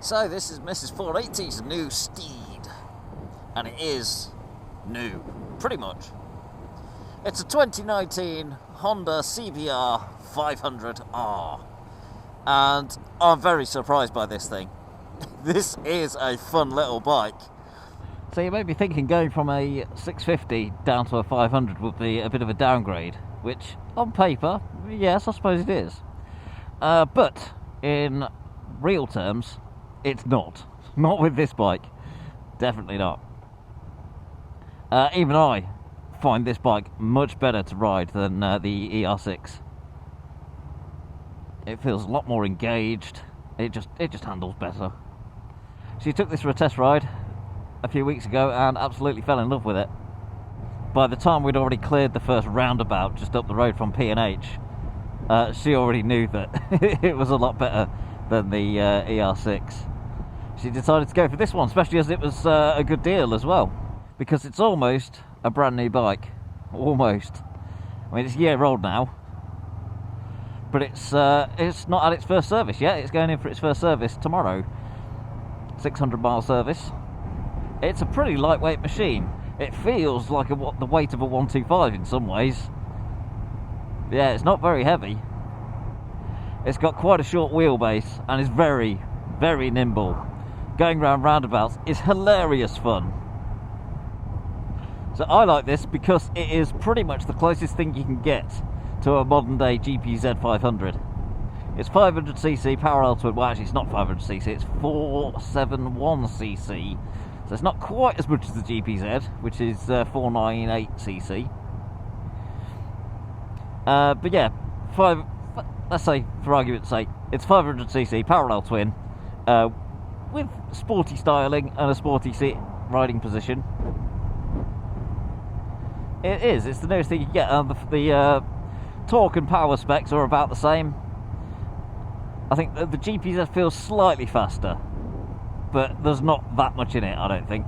So this is Mrs. 480's new steed, and it is new, pretty much. It's a 2019 Honda CBR 500R, and I'm very surprised by this thing. This is a fun little bike. So you may be thinking going from a 650 down to a 500 would be a bit of a downgrade, which on paper, yes, I suppose it is. But in real terms, it's not. Not with this bike. Definitely not. Even I find this bike much better to ride than the ER6. It feels a lot more engaged. It just handles better. She took this for a test ride a few weeks ago and absolutely fell in love with it. By the time we'd already cleared the first roundabout just up the road from P&H, she already knew that it was a lot better than the ER6. She decided to go for this one, especially as it was a good deal as well, because it's almost a brand new bike. Almost. I mean, it's a year old now, but it's not had its first service yet. It's going in for its first service tomorrow. 600-mile service. It's a pretty lightweight machine. It feels like the weight of a 125 in some ways. Yeah, it's not very heavy. It's got quite a short wheelbase and is very, very nimble. Going round roundabouts is hilarious fun. So I like this because it is pretty much the closest thing you can get to a modern day GPZ 500. It's 500cc parallel twin. Well, actually it's not 500cc, it's 471cc. So it's not quite as much as the GPZ, which is 498cc. But yeah, let's say, for argument's sake, it's 500cc parallel twin with sporty styling and a sporty seat riding position. It is. It's the newest thing you get. The torque and power specs are about the same. I think the GPZ feels slightly faster, but there's not that much in it, I don't think.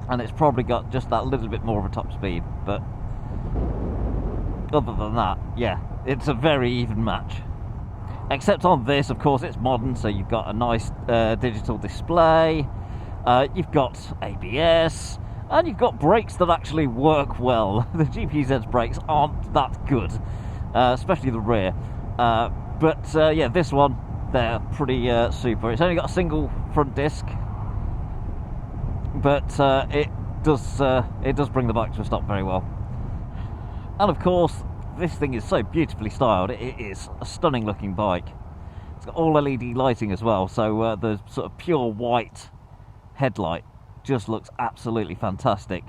And it's probably got just that little bit more of a top speed, but other than that, yeah, it's a very even match. Except on this, of course, it's modern, so you've got a nice digital display, you've got ABS, and you've got brakes that actually work well. The GPZ's brakes aren't that good, especially the rear. But yeah, this one, they're pretty super. It's only got a single front disc, but it does bring the bike to a stop very well. And of course, this thing is so beautifully styled. It is a stunning looking bike. It's got all LED lighting as well, so the sort of pure white headlight just looks absolutely fantastic.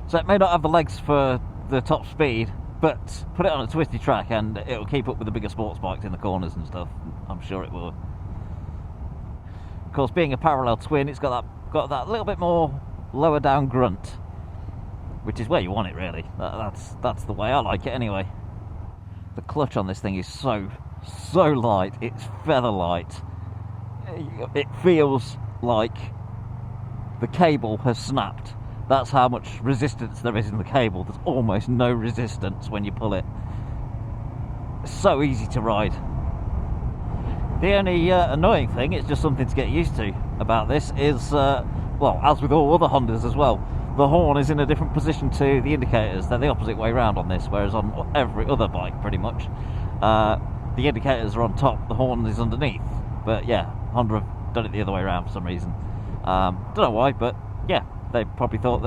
So it may not have the legs for the top speed, but put it on a twisty track and it'll keep up with the bigger sports bikes in the corners and stuff. I'm sure it will. Of course, being a parallel twin, it's got that little bit more lower down grunt, which is where you want it, really. That's the way I like it anyway. The clutch on this thing is so light. It's feather light. It feels like the cable has snapped. That's how much resistance there is in the cable. There's almost no resistance when you pull it. It's so easy to ride. The only annoying thing, it's just something to get used to about this, is, well, as with all other Hondas as well, the horn is in a different position to the indicators. They're the opposite way around on this, whereas on every other bike, pretty much, the indicators are on top, the horn is underneath. But yeah, Honda have done it the other way around for some reason. Don't know why, but yeah, they probably thought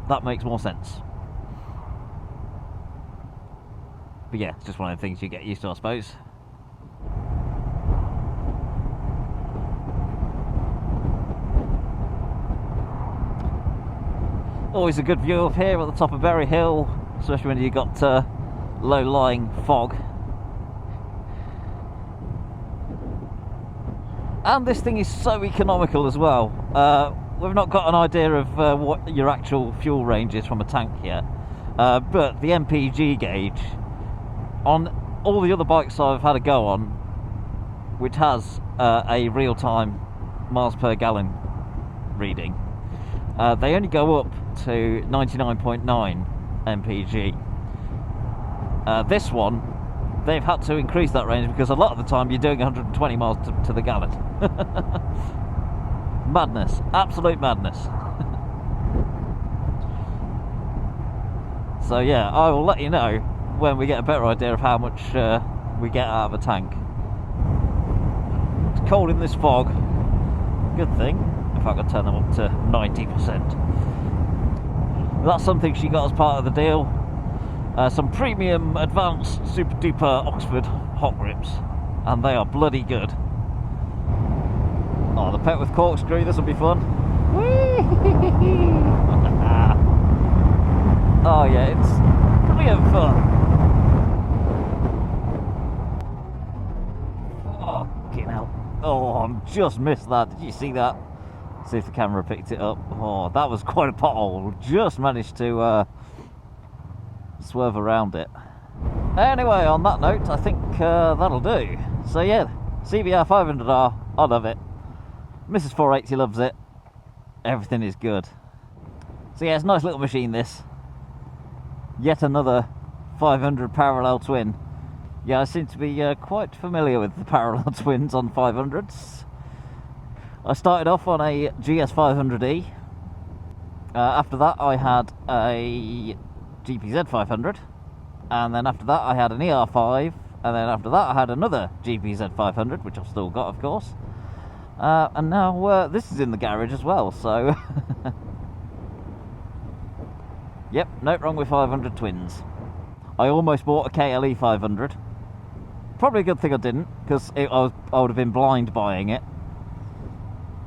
that makes more sense. But yeah, it's just one of the things you get used to, I suppose. Always a good view up here at the top of Berry Hill, especially when you've got low-lying fog. And this thing is so economical as well. We've not got an idea of what your actual fuel range is from a tank yet, but the MPG gauge on all the other bikes I've had a go on, which has a real-time miles per gallon reading, they only go up to 99.9 MPG. This one they've had to increase that range because a lot of the time you're doing 120 miles to the gallon. Madness, absolute madness. So yeah, I will let you know when we get a better idea of how much we get out of a tank. It's cold in this fog. Good thing if I could turn them up to 90%. That's something she got as part of the deal. Some premium advanced super duper Oxford hot grips, and they are bloody good. Oh, the pet with corkscrew, this will be fun. Oh yeah, it's brilliant fun. Oh, fucking hell. Oh, I just missed that. Did you see that? See if the camera picked it up. Oh, that was quite a pothole. Just managed to swerve around it. Anyway, on that note, I think that'll do. So yeah, CBR 500R, I love it. Mrs. 480 loves it. Everything is good. So yeah, it's a nice little machine, this. Yet another 500 parallel twin. Yeah, I seem to be quite familiar with the parallel twins on 500s. I started off on a GS500E. After that I had a GPZ 500. And then after that I had an ER5. And then after that I had another GPZ 500, which I've still got, of course. And now this is in the garage as well, so... Yep, no wrong with 500 twins. I almost bought a KLE 500. Probably a good thing I didn't, because I would have been blind buying it.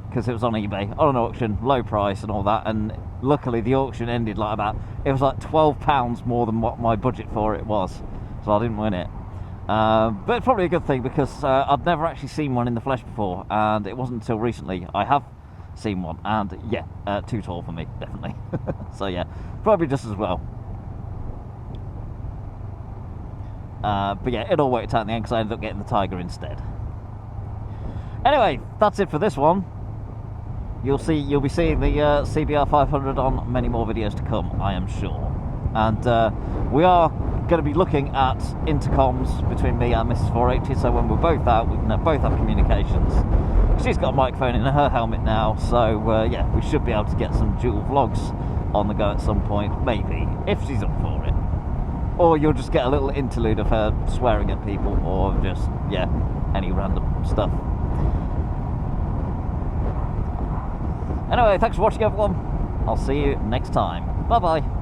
Because it was on eBay, on an auction, low price and all that, and luckily the auction ended like it was like £12 more than what my budget for it was, so I didn't win it. But it's probably a good thing, because I'd never actually seen one in the flesh before, and it wasn't until recently I have seen one, and yeah, too tall for me, definitely. So yeah, probably just as well. But yeah, it all worked out in the end because I ended up getting the Tiger instead. Anyway, that's it for this one. You'll be seeing the CBR 500 on many more videos to come, I am sure. And we are going to be looking at intercoms between me and Mrs. 480, so when we're both out, we can both have communications. She's got a microphone in her helmet now, so yeah, we should be able to get some dual vlogs on the go at some point, maybe, if she's up for it. Or you'll just get a little interlude of her swearing at people, or just, yeah, any random stuff. Anyway, thanks for watching, everyone. I'll see you next time. Bye-bye.